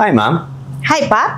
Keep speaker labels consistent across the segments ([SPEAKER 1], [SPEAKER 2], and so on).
[SPEAKER 1] Hi, Ma'am.
[SPEAKER 2] Hi, Pop.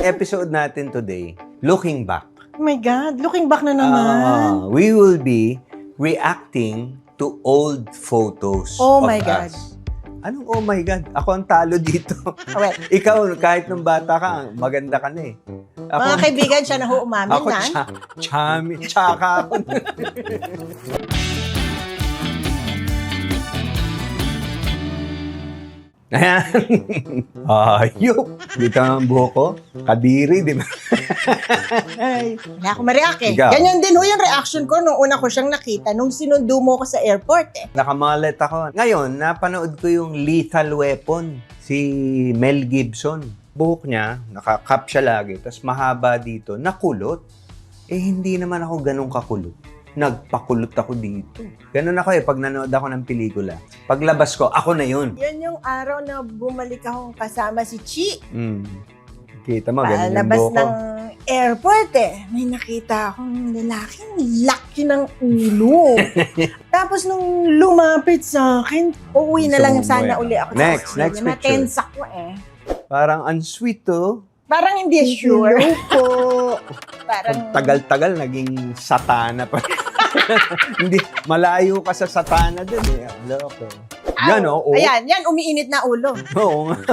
[SPEAKER 1] Episode natin today, looking back.
[SPEAKER 2] Oh my God, looking back na naman.
[SPEAKER 1] We will be reacting to old photos
[SPEAKER 2] Oh
[SPEAKER 1] of
[SPEAKER 2] my God.
[SPEAKER 1] us. Anong oh my God? Ako ang talo dito.
[SPEAKER 2] Well,
[SPEAKER 1] Ikaw, kahit nung bata ka, maganda ka na eh.
[SPEAKER 2] mga kaibigan, siya na ho umamin
[SPEAKER 1] Ako,
[SPEAKER 2] na.
[SPEAKER 1] tsaka ako. Ayan. Ayop. Dito ang buhok ko. Kadiri, di ba?
[SPEAKER 2] Ay, wala akong ma-react eh.
[SPEAKER 1] Ikaw.
[SPEAKER 2] Ganyan din ho yung reaction ko nung una ko siyang nakita nung sinundo mo ko sa airport eh.
[SPEAKER 1] Nakamalet ako. Ngayon, napanood ko yung Lethal Weapon. Si Mel Gibson. Buhok niya, nakakap siya lagi. Tapos mahaba dito. Nakulot. Eh, hindi naman ako ganun kakulot. Nagpakulot ako dito. Ganun ako eh, pag nanood ako ng pelikula. Paglabas ko, ako na yun.
[SPEAKER 2] Yan yung araw na bumalik akong kasama si Chi.
[SPEAKER 1] Kita mo, ganun yung
[SPEAKER 2] Palabas
[SPEAKER 1] buhok ko.
[SPEAKER 2] ng airport eh. May nakita akong lalaking laki ng ulo. Tapos nung lumapit sa akin, uuwi na lang sana uli ako.
[SPEAKER 1] Next picture.
[SPEAKER 2] Na-tense ako eh.
[SPEAKER 1] Parang unsweet to.
[SPEAKER 2] Parang hindi sure.
[SPEAKER 1] Hello po.
[SPEAKER 2] Parang
[SPEAKER 1] Tagal-tagal, naging satana pa. Hindi, malayo ka sa satana din eh. Loko. Yan oh.
[SPEAKER 2] Ayan, yan, umiinit na ulo.
[SPEAKER 1] Oo nga.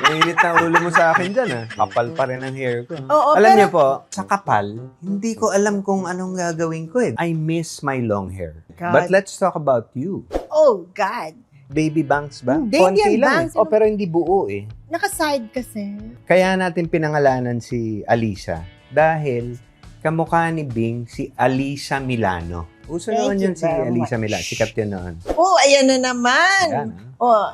[SPEAKER 1] Mainit na ulo mo sa akin dyan ah. Kapal pa rin ang hair ko.
[SPEAKER 2] Oo,
[SPEAKER 1] Alam
[SPEAKER 2] pero-
[SPEAKER 1] niyo po, sa kapal, hindi ko alam kung anong gagawin ko eh. I miss my long hair.
[SPEAKER 2] God.
[SPEAKER 1] But let's talk about you.
[SPEAKER 2] Oh, God.
[SPEAKER 1] Baby bangs ba?
[SPEAKER 2] Hindi,
[SPEAKER 1] Konti
[SPEAKER 2] yan
[SPEAKER 1] lang
[SPEAKER 2] bangs.
[SPEAKER 1] eh. Oh, pero hindi buo eh.
[SPEAKER 2] Naka-side kasi.
[SPEAKER 1] Kaya natin pinangalanan si Alisa dahil kamukha ni Bing si Alisa Milano. Uso
[SPEAKER 2] Thank
[SPEAKER 1] noon
[SPEAKER 2] you
[SPEAKER 1] yun si
[SPEAKER 2] very
[SPEAKER 1] Alisa
[SPEAKER 2] much.
[SPEAKER 1] Milano. Sikat yun noon.
[SPEAKER 2] Oh, ayan na naman.
[SPEAKER 1] Yan,
[SPEAKER 2] Oh.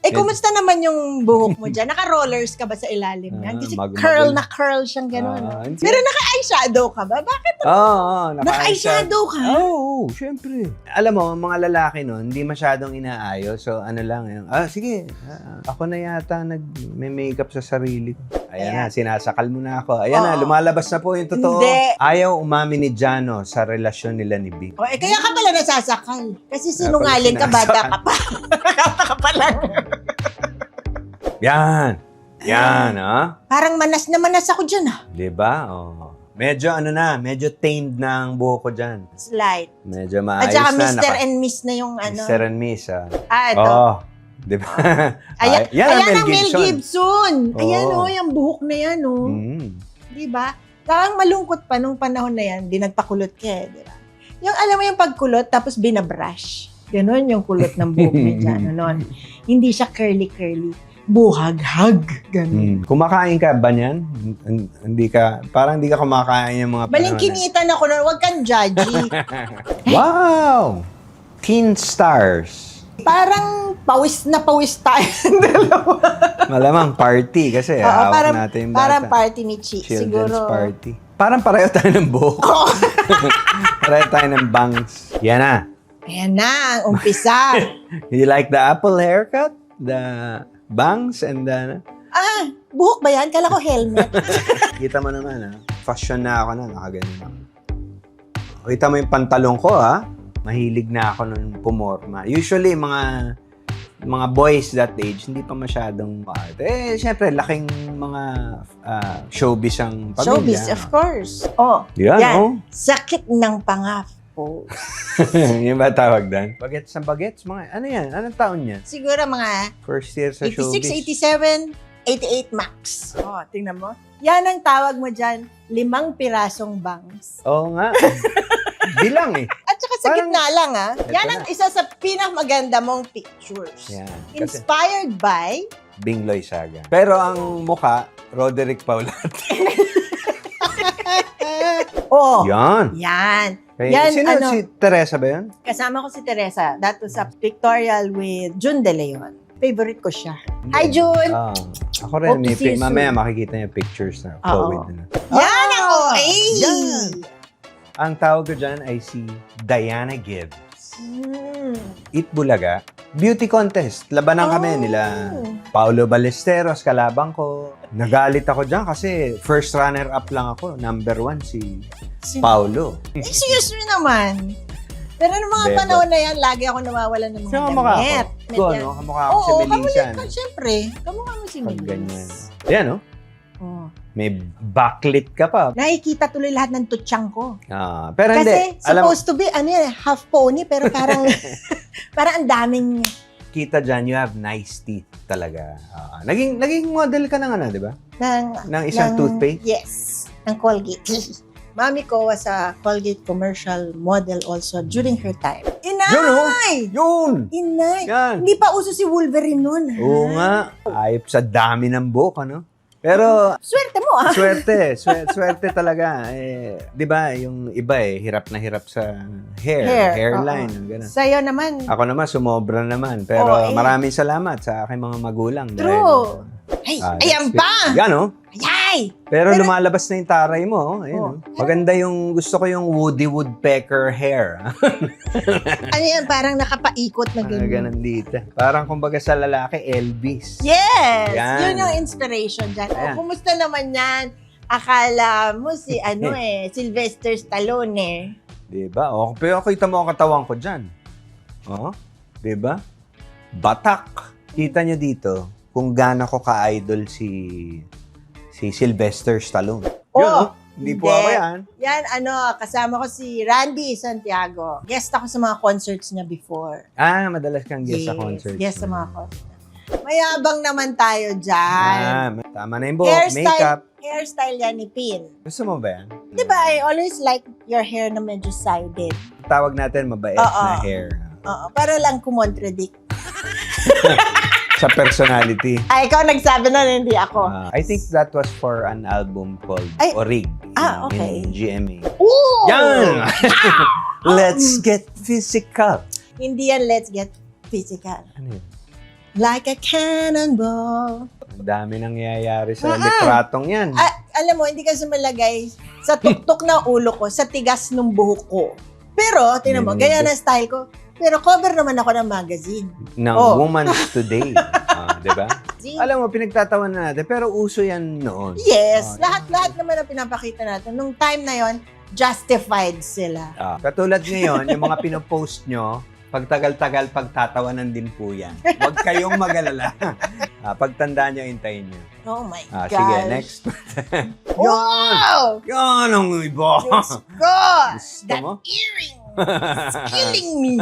[SPEAKER 2] Eh,
[SPEAKER 1] Yan.
[SPEAKER 2] kumusta naman yung buhok mo dyan? Naka-rollers ka ba sa ilalim yan? Kasi
[SPEAKER 1] mag-magul.
[SPEAKER 2] curl na curl siyang gano'n.
[SPEAKER 1] Hindi.
[SPEAKER 2] Pero naka-eyeshadow ka ba? Bakit?
[SPEAKER 1] Oo,
[SPEAKER 2] Naka-eyeshadow ka?
[SPEAKER 1] Oo, syempre. Alam mo, mga lalaki nun, hindi masyadong inaayos. So, ano lang, yung, sige, ako na yata nag-makeup sa sarili ko. Ayan na, sinasakal mo na ako. Ayan na,
[SPEAKER 2] Oo.
[SPEAKER 1] lumalabas na po yung totoo.
[SPEAKER 2] Hindi.
[SPEAKER 1] Ayaw umamin ni Jano sa relasyon nila ni Bing.
[SPEAKER 2] Oh, kaya ka pala nasasakal. Kasi sinungaling ka, bata ka pa. Bata ka pa lang.
[SPEAKER 1] Yan. Yan, ha?
[SPEAKER 2] Parang manas na manas ako dyan, ah.
[SPEAKER 1] Diba? Oh. Medyo medyo tamed na ang buhok ko dyan.
[SPEAKER 2] Slight.
[SPEAKER 1] Medyo
[SPEAKER 2] At
[SPEAKER 1] maayos
[SPEAKER 2] saka
[SPEAKER 1] na.
[SPEAKER 2] Mr. and Miss na yung ano.
[SPEAKER 1] Mr. and Miss, ah.
[SPEAKER 2] Ito.
[SPEAKER 1] Oh, diba?
[SPEAKER 2] Ayan,
[SPEAKER 1] Yan ang
[SPEAKER 2] ang Mel Gibson. Ayan
[SPEAKER 1] Oo.
[SPEAKER 2] yung buhok na yan, oh. Di ba? Parang malungkot pa nung panahon na yan, di nagpakulot ka eh, di ba? Yung alam mo yung pagkulot, tapos binabrush. Ganon yung kulot ng buhok ni Jano noon. Hindi siya curly-curly. Buhag-hag. Ganon.
[SPEAKER 1] Kumakain ka ba niyan? Hindi ka, parang hindi ka kumakain yung mga
[SPEAKER 2] Balingkinitan ako noon, huwag kang judgy.
[SPEAKER 1] Wow! Teen Stars.
[SPEAKER 2] Parang pawis na pawis tayo ng dalawa.
[SPEAKER 1] Malamang party kasi
[SPEAKER 2] Oo,
[SPEAKER 1] hawak
[SPEAKER 2] parang,
[SPEAKER 1] natin yung
[SPEAKER 2] parang
[SPEAKER 1] bata.
[SPEAKER 2] party ni Chi.
[SPEAKER 1] Children's
[SPEAKER 2] Siguro.
[SPEAKER 1] party. Parang pareho tayo ng buhok. Pareho tayo ng bangs. Yan na.
[SPEAKER 2] Ayan na, ang umpisa.
[SPEAKER 1] You like the apple haircut? The bangs and the...
[SPEAKER 2] Buhok ba yan? Kala ko helmet.
[SPEAKER 1] Kita mo naman, ha? Fashion na ako na, nakaganyan ako. Kita mo yung pantalong ko, ha? Mahilig na ako nun pumorma. Usually, mga boys that age, hindi pa masyadong art. Eh, syempre, laking mga showbiz ang pamilya.
[SPEAKER 2] Showbiz, of course. Oh,
[SPEAKER 1] Yan, oh.
[SPEAKER 2] Sakit ng pangako.
[SPEAKER 1] Yung ba tawag doon? Bagets na bagets? Mga, ano yan? Anong taon niya?
[SPEAKER 2] Siguro mga
[SPEAKER 1] First year sa
[SPEAKER 2] 86,
[SPEAKER 1] showbiz.
[SPEAKER 2] 87. 88 Max. Oh, tingnan mo. Yan ang tawag mo dyan, 5 pirasong bangs.
[SPEAKER 1] Oo nga. Bilang eh.
[SPEAKER 2] At saka sa
[SPEAKER 1] Parang-
[SPEAKER 2] gitna lang
[SPEAKER 1] Ito
[SPEAKER 2] Yan ang
[SPEAKER 1] na.
[SPEAKER 2] isa sa pinakamaganda mong pictures.
[SPEAKER 1] Yan. Kasi
[SPEAKER 2] Inspired by
[SPEAKER 1] Bingloy Saga. Pero ang mukha, Roderick Paulate.
[SPEAKER 2] Oh,
[SPEAKER 1] Yan.
[SPEAKER 2] yan.
[SPEAKER 1] Kaya,
[SPEAKER 2] Yan,
[SPEAKER 1] sino
[SPEAKER 2] ano?
[SPEAKER 1] si Teresa ba yun?
[SPEAKER 2] Kasama ko si Teresa. That was a pictorial with June De Leon. Favorite ko siya. Hi, June!
[SPEAKER 1] Ah, ako rin.
[SPEAKER 2] Hope to see you
[SPEAKER 1] Mamaya
[SPEAKER 2] soon.
[SPEAKER 1] makikita niya pictures na.
[SPEAKER 2] Oo.
[SPEAKER 1] Forward na.
[SPEAKER 2] Yan ako! Ay!
[SPEAKER 1] Yan. Ang tawag ko dyan ay si Diana Gibbs.
[SPEAKER 2] Mm.
[SPEAKER 1] Eat Bulaga. Beauty contest. Labanan kami
[SPEAKER 2] Oh.
[SPEAKER 1] nila. Paolo Ballesteros, kalabang ko. Nagalit ako dyan kasi first runner-up lang ako. Number 1 si Paolo.
[SPEAKER 2] Excuse me naman. Pero noong mga
[SPEAKER 1] Bebot.
[SPEAKER 2] panahon na yan, lagi ako nawawalan ng mga
[SPEAKER 1] Sino kamukha
[SPEAKER 2] damit.
[SPEAKER 1] ako? Ko, ano? Kamukha ako si
[SPEAKER 2] Oo,
[SPEAKER 1] Melissa.
[SPEAKER 2] kamulit ka, syempre. Kamukha mo si
[SPEAKER 1] Pag ganyan.
[SPEAKER 2] Melis.
[SPEAKER 1] Yan, no?
[SPEAKER 2] Oh.
[SPEAKER 1] May backlit ka pa.
[SPEAKER 2] Nakikita tuloy lahat ng tutsang ko.
[SPEAKER 1] Ah, pero
[SPEAKER 2] Kasi
[SPEAKER 1] hindi. Alam,
[SPEAKER 2] supposed to be, half pony, pero parang, parang ang daming,
[SPEAKER 1] kita dyan, you have nice teeth talaga. Naging model ka ng ano, di ba? Ng isang toothpaste?
[SPEAKER 2] Yes, ng Colgate. Mami ko was a Colgate commercial model also during her time. Inay!
[SPEAKER 1] Yun, oh! Yun!
[SPEAKER 2] Inay!
[SPEAKER 1] Yan.
[SPEAKER 2] Hindi pa uso si Wolverine nun. ha?
[SPEAKER 1] Oo nga. Ayop sa dami ng buhok, ano? Pero,
[SPEAKER 2] Swerte mo,
[SPEAKER 1] swerte talaga. Di ba, yung iba hirap na hirap sa hairline, gano'n.
[SPEAKER 2] Sa'yo naman,
[SPEAKER 1] Ako naman, sumobra naman. Pero
[SPEAKER 2] Oo,
[SPEAKER 1] maraming salamat sa aking mga magulang.
[SPEAKER 2] true. Ay, ayan
[SPEAKER 1] that's
[SPEAKER 2] pa!
[SPEAKER 1] it. Yan, oh.
[SPEAKER 2] Ayay!
[SPEAKER 1] Pero
[SPEAKER 2] Pero-
[SPEAKER 1] lumalabas na yung taray mo. Oh. Ayun,
[SPEAKER 2] Oh.
[SPEAKER 1] oh. Maganda yung, gusto ko yung Woody Woodpecker hair.
[SPEAKER 2] Ano yan, parang nakapaikot na
[SPEAKER 1] Mga
[SPEAKER 2] ganyan.
[SPEAKER 1] ganun dito. Parang kumbaga sa lalaki, Elvis.
[SPEAKER 2] Yes!
[SPEAKER 1] Yan.
[SPEAKER 2] Yun yung inspiration dyan.
[SPEAKER 1] Ayan.
[SPEAKER 2] Kumusta naman yan? Akala mo si Sylvester Stallone eh.
[SPEAKER 1] Diba? O, pero kita mo ang katawan ko dyan. Oh, diba? Batak. Kita nyo dito kung gaano ko ka-idol si Sylvester Stallone.
[SPEAKER 2] Oh,
[SPEAKER 1] Yun, oh. Hindi po
[SPEAKER 2] hindi.
[SPEAKER 1] ako yan.
[SPEAKER 2] Yan, kasama ko si Randy Santiago. Guest ako sa mga concerts niya before.
[SPEAKER 1] Ah, madalas kang guest sa concert.
[SPEAKER 2] Yes, sa mga concerts. Mayabang naman tayo dyan.
[SPEAKER 1] Tama na yung buhok, makeup.
[SPEAKER 2] Hairstyle yan ni Pin.
[SPEAKER 1] Gusto mo ba yan?
[SPEAKER 2] Di ba, I always like your hair na medyo sided.
[SPEAKER 1] Tawag natin mabait
[SPEAKER 2] Oo.
[SPEAKER 1] na hair.
[SPEAKER 2] Oo, para lang kumontradict.
[SPEAKER 1] Sa personality.
[SPEAKER 2] Ay, ikaw nagsabi na, hindi ako.
[SPEAKER 1] I think that was for an album called
[SPEAKER 2] Ay.
[SPEAKER 1] Orig
[SPEAKER 2] Okay.
[SPEAKER 1] in GMA.
[SPEAKER 2] Ooh!
[SPEAKER 1] Yan! Let's get physical.
[SPEAKER 2] Hindi yan, let's get physical.
[SPEAKER 1] Ano yun?
[SPEAKER 2] Like a cannonball.
[SPEAKER 1] Ang dami nangyayari sa litratong yan.
[SPEAKER 2] Alam mo, hindi ka sumalagay sa tuktok ng ulo ko, sa tigas ng buhok ko. Pero, tinan mo, gaya ng style ko. Pero cover naman ako ng magazine.
[SPEAKER 1] Ng
[SPEAKER 2] Oh.
[SPEAKER 1] Woman's Today. Diba? Alam mo, pinagtatawan na natin, pero uso yan noon.
[SPEAKER 2] Yes,
[SPEAKER 1] Oh,
[SPEAKER 2] lahat-lahat naman ang pinapakita natin. Nung time na yon, justified sila.
[SPEAKER 1] Katulad ngayon, yung mga pinopost nyo, pagtagal-tagal, pagtatawanan din po yan. Huwag kayong mag-alala. Pagtandaan nyo, hintayin nyo.
[SPEAKER 2] Oh my gosh.
[SPEAKER 1] Sige, next.
[SPEAKER 2] Wow!
[SPEAKER 1] Yan ang iba.
[SPEAKER 2] Diyos ko!
[SPEAKER 1] Gusto
[SPEAKER 2] That
[SPEAKER 1] mo?
[SPEAKER 2] earring is killing me.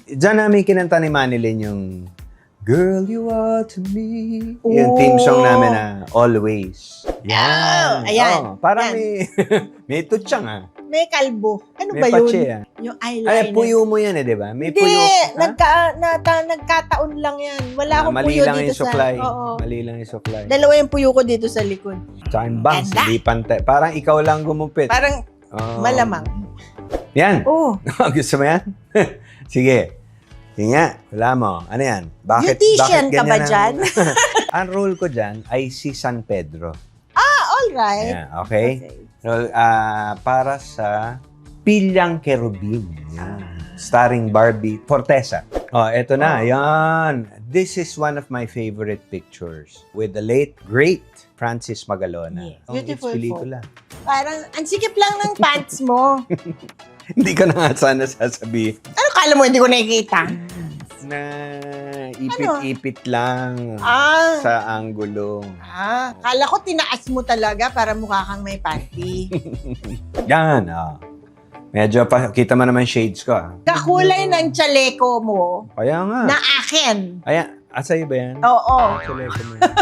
[SPEAKER 1] Diyan namin kinanta ni Manilyn yung Girl, You Are To Me.
[SPEAKER 2] Oh.
[SPEAKER 1] Yung theme song namin na Always.
[SPEAKER 2] Oh, ayan.
[SPEAKER 1] Parang
[SPEAKER 2] Yan.
[SPEAKER 1] may tutsang ah.
[SPEAKER 2] May kalbo. Ano
[SPEAKER 1] May
[SPEAKER 2] ba yun?
[SPEAKER 1] pache ah.
[SPEAKER 2] Yung
[SPEAKER 1] Ay,
[SPEAKER 2] eyeliner.
[SPEAKER 1] puyo mo yan eh, di ba? May
[SPEAKER 2] Hindi,
[SPEAKER 1] puyo. Ha?
[SPEAKER 2] nagkataon lang yan. Wala akong
[SPEAKER 1] Mali
[SPEAKER 2] puyo
[SPEAKER 1] lang
[SPEAKER 2] dito
[SPEAKER 1] yung supply.
[SPEAKER 2] sa... Oo.
[SPEAKER 1] Mali lang yung supply.
[SPEAKER 2] Dalawa yung puyo ko dito sa likod.
[SPEAKER 1] Tsaka yung bangs,
[SPEAKER 2] Ganda.
[SPEAKER 1] hindi pantay. Parang ikaw lang gumupit.
[SPEAKER 2] Parang
[SPEAKER 1] Oh.
[SPEAKER 2] malamang.
[SPEAKER 1] Yan.
[SPEAKER 2] Oh,
[SPEAKER 1] Gusto mo yan? Sige. Sige nga. Wala mo. Ano yan?
[SPEAKER 2] Beautician ka ba
[SPEAKER 1] ganyan
[SPEAKER 2] dyan?
[SPEAKER 1] Ang role ko dyan ay si San Pedro.
[SPEAKER 2] alright.
[SPEAKER 1] Ayan, okay? Role, para sa Pilyang Kerubin. Yan. Starring Barbie Fortesa. Oh, eto na. Yan. This is one of my favorite pictures with the late, great Francis Magalona.
[SPEAKER 2] Yes.
[SPEAKER 1] Oh,
[SPEAKER 2] Beautiful
[SPEAKER 1] it's pelikula.
[SPEAKER 2] Parang, ang sikip lang ng pants mo.
[SPEAKER 1] Hindi ko na nga sana sasabihin
[SPEAKER 2] Ano kala mo, hindi ko nakikita?
[SPEAKER 1] na ipit-ipit lang
[SPEAKER 2] Ah,
[SPEAKER 1] sa anggulo.
[SPEAKER 2] kala ko tinaas mo talaga para mukha kang may panty.
[SPEAKER 1] Yan, Medyo pa, kita mo naman shades ko,
[SPEAKER 2] Kakulay ng chaleko mo
[SPEAKER 1] Kaya nga.
[SPEAKER 2] na akin.
[SPEAKER 1] Sa'yo ba yan?
[SPEAKER 2] Oo.
[SPEAKER 1] Choleco mo yan.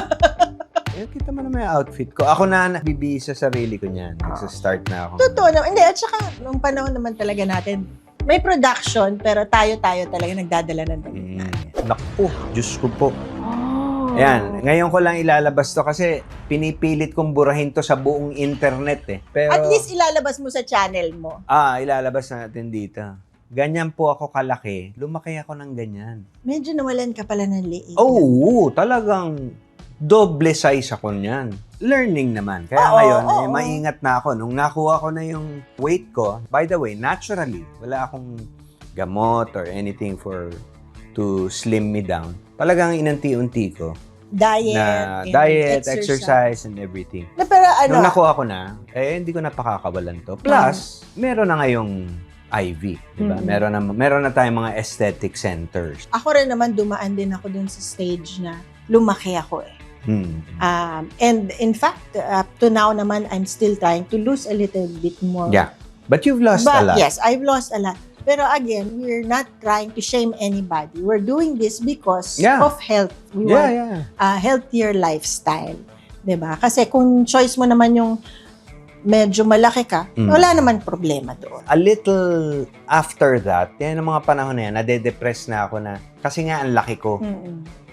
[SPEAKER 1] Kita mo naman yung outfit ko. Ako na nagbibihis sa sarili ko niyan. Nagsa-start na ako.
[SPEAKER 2] Totoo naman. Hindi, at saka, nung panahon naman talaga natin, may production, pero tayo talaga nagdadala ng damit natin.
[SPEAKER 1] Naku, Diyos ko po.
[SPEAKER 2] Oh.
[SPEAKER 1] Ayan, ngayon ko lang ilalabas to kasi pinipilit kong burahin to sa buong internet eh. Pero,
[SPEAKER 2] At least ilalabas mo sa channel mo.
[SPEAKER 1] ilalabas natin dito. Ganyan po ako kalaki. Lumaki ako ng ganyan.
[SPEAKER 2] Medyo nawalan ka pala ng liit.
[SPEAKER 1] Oo, talagang doble size ako niyan. Learning naman. Kaya ngayon, maingat na ako. Nung nakuha ko na yung weight ko, by the way, naturally, wala akong gamot or anything to slim me down. Talagang inunti-unti ko
[SPEAKER 2] Diet,
[SPEAKER 1] exercise, and everything.
[SPEAKER 2] Pero
[SPEAKER 1] Nung nakuha ko na, hindi ko na pakakawalan to. Plus, meron na ngayong IV, di ba? Meron na tayong mga aesthetic centers.
[SPEAKER 2] Ako rin naman, dumaan din ako dun sa stage na lumaki ako eh. And in fact, up to now naman, I'm still trying to lose a little bit more.
[SPEAKER 1] Yeah. But you've lost a lot.
[SPEAKER 2] Yes, I've lost a lot. Pero again, we're not trying to shame anybody. We're doing this because of health. We want a healthier lifestyle. Diba? Kasi kung choice mo naman yung medyo malaki ka, wala naman problema doon.
[SPEAKER 1] A little after that, yan ang mga panahon na yan, nade-depress na ako na, kasi nga ang laki ko.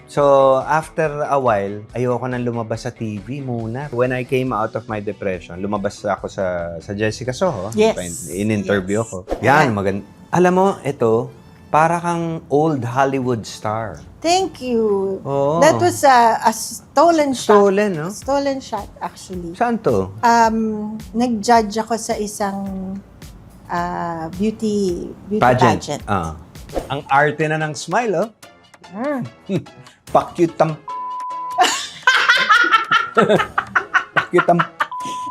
[SPEAKER 1] So, after a while, ayoko nang lumabas sa TV muna. When I came out of my depression, lumabas ako sa Jessica Soho.
[SPEAKER 2] Yes.
[SPEAKER 1] In-interview ko. Yan, maganda. Alam mo, ito, para kang old Hollywood star.
[SPEAKER 2] Thank you.
[SPEAKER 1] Oo.
[SPEAKER 2] That was a stolen shot.
[SPEAKER 1] Stolen, no?
[SPEAKER 2] Stolen shot, actually.
[SPEAKER 1] Saan to?
[SPEAKER 2] Nag-judge ako sa isang beauty pageant.
[SPEAKER 1] Ang arte na ng smile, oh. Pakyutam. Pakyutam.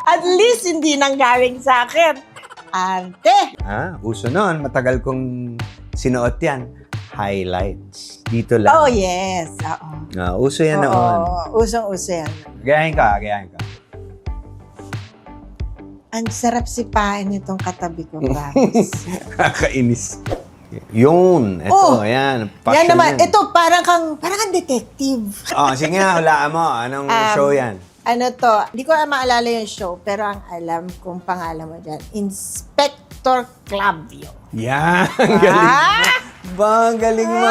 [SPEAKER 2] At least hindi nanggaling sa akin. Arte!
[SPEAKER 1] Uso nun. Matagal kong sinuot yan. Highlights. Dito lang.
[SPEAKER 2] Oh, yes. Oo.
[SPEAKER 1] Uso yan noon.
[SPEAKER 2] Usong-uso yan.
[SPEAKER 1] Gayahin ka.
[SPEAKER 2] Ang sarap sipain itong katabi ko, promise.
[SPEAKER 1] Kakainis. Yun. Ito, ayan.
[SPEAKER 2] Yan naman. Ito, parang kang detective.
[SPEAKER 1] Sige nga, hulaan mo. Anong show yan?
[SPEAKER 2] Ano to? Hindi ko maalala yung show, pero ang alam kong pangalan mo dyan, Inspector Clavio.
[SPEAKER 1] Yan. Galing. Bang, galing mo.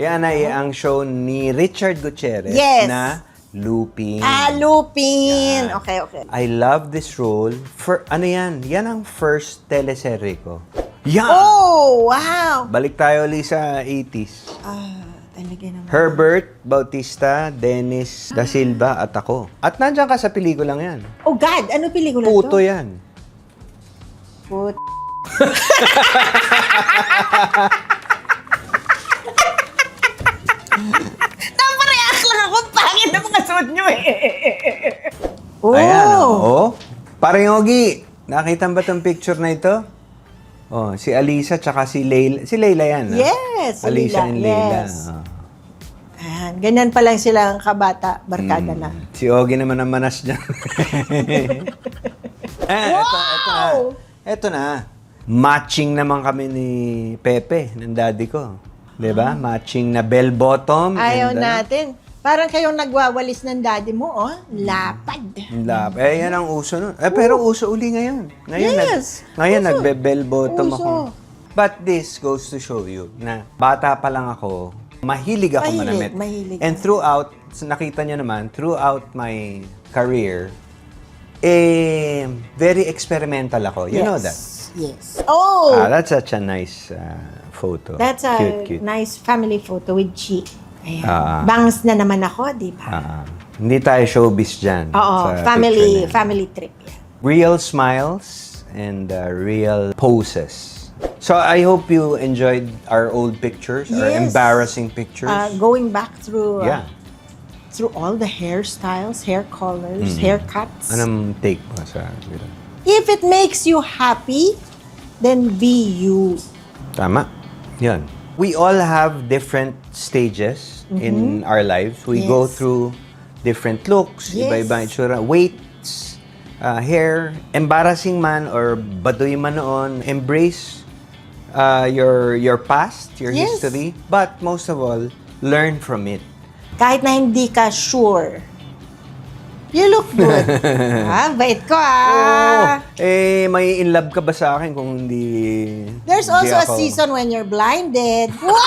[SPEAKER 1] Yan ay ang show ni Richard Gutierrez na Lupin.
[SPEAKER 2] Lupin.
[SPEAKER 1] Yan.
[SPEAKER 2] Okay.
[SPEAKER 1] I love this role. Ano yan? Yan ang first teleserye ko. Yan!
[SPEAKER 2] Oh, wow!
[SPEAKER 1] Balik tayo ulit sa 80s.
[SPEAKER 2] Talaga naman.
[SPEAKER 1] Herbert Bautista, Dennis Da Silva, at ako. At nandiyan ka sa pelikulang yan.
[SPEAKER 2] Oh God! Ano pelikula to?
[SPEAKER 1] Puto yan.
[SPEAKER 2] Napareact lang ako. Pangit na mga suot nyo eh.
[SPEAKER 1] Ayan, Parang Yogi, nakita ba itong picture na ito? Si Alisa tsaka si Leila. Si Leila yan.
[SPEAKER 2] Yes.
[SPEAKER 1] Alisa and Leila.
[SPEAKER 2] Yes. Ayan, ganyan pa lang silang kabata, barkada na.
[SPEAKER 1] Si Ogie naman ang manas dyan.
[SPEAKER 2] Wow!
[SPEAKER 1] Ito na. Matching naman kami ni Pepe, ng daddy ko. Diba? Matching na bell bottom.
[SPEAKER 2] Ayaw natin. Parang kayong nagwawalis ng daddy mo, lapad.
[SPEAKER 1] Yan ang uso nun. Pero uso uli ngayon. Ngayon nagbe-bell bottom ako. But this goes to show you na bata pa lang ako, mahilig ako manamit. And throughout, nakita niyo naman, throughout my career, very experimental ako. You know that?
[SPEAKER 2] Yes. Oh!
[SPEAKER 1] That's such a nice photo.
[SPEAKER 2] That's a
[SPEAKER 1] cute.
[SPEAKER 2] nice family photo with Chi. Ayan. Bangs na naman ako, di ba?
[SPEAKER 1] Hindi tayo showbiz dyan.
[SPEAKER 2] Oo, family trip yan.
[SPEAKER 1] Real smiles and real poses. So I hope you enjoyed our old pictures, our embarrassing pictures.
[SPEAKER 2] Going back through all the hairstyles, hair colors, haircuts.
[SPEAKER 1] Anong take mo sa
[SPEAKER 2] If it makes you happy, then be you.
[SPEAKER 1] Tama. Yan. We all have different stages in our lives. We go through different looks, iba-iba itsura, weights, hair, embarrassing man or baduy man noon. Embrace your past, your history, but most of all, learn from it.
[SPEAKER 2] Kahit na hindi ka sure. You look good. Bait ko
[SPEAKER 1] May in love ka ba sa akin kung hindi...
[SPEAKER 2] There's
[SPEAKER 1] hindi
[SPEAKER 2] also a
[SPEAKER 1] ako-
[SPEAKER 2] season when you're blinded. What?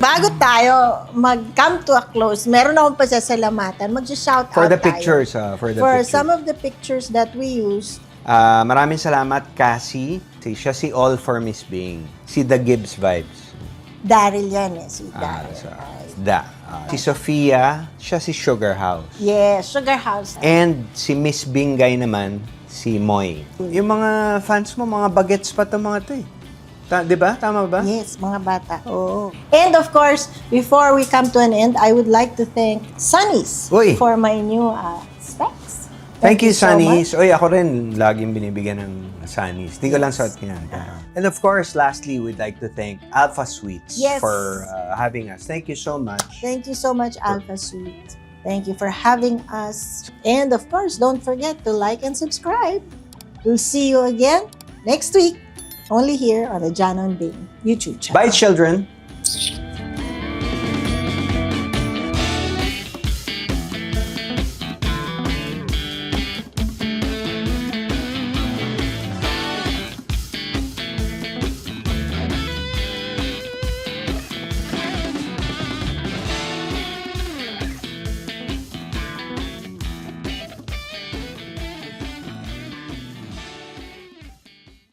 [SPEAKER 2] Bago tayo mag-come to a close, meron akong pasasalamatan. Mag-shout out
[SPEAKER 1] For the
[SPEAKER 2] tayo.
[SPEAKER 1] pictures, for the
[SPEAKER 2] For
[SPEAKER 1] pictures.
[SPEAKER 2] some of the pictures that we used.
[SPEAKER 1] Maraming salamat, Cassie. Siya si All for Miss Bing. Si The Gibbs Vibes.
[SPEAKER 2] Daryl yan si Daryl.
[SPEAKER 1] Si Sofia, siya si Sugar House.
[SPEAKER 2] Yes, Sugar House.
[SPEAKER 1] And si Miss Bingay naman, si Moy. Yung mga fans mo, mga bagets pa itong mga to eh. Di ba? Tama ba?
[SPEAKER 2] Yes, mga bata.
[SPEAKER 1] Oo.
[SPEAKER 2] And of course, before we come to an end, I would like to thank Sunny's
[SPEAKER 1] Uy.
[SPEAKER 2] for my new specs.
[SPEAKER 1] Thank you,
[SPEAKER 2] so much.
[SPEAKER 1] Sunnies. Oy, ako rin laging binibigyan ng Sunnies. Hindi ko lang suot yan. And of course, lastly, we'd like to thank Alpha Sweets
[SPEAKER 2] Yes.
[SPEAKER 1] for having us. Thank you so much.
[SPEAKER 2] Thank you so much, Alpha Sweet. Thank you for having us. And of course, don't forget to like and subscribe. We'll see you again next week, only here on the John and Bing YouTube channel.
[SPEAKER 1] Bye, children.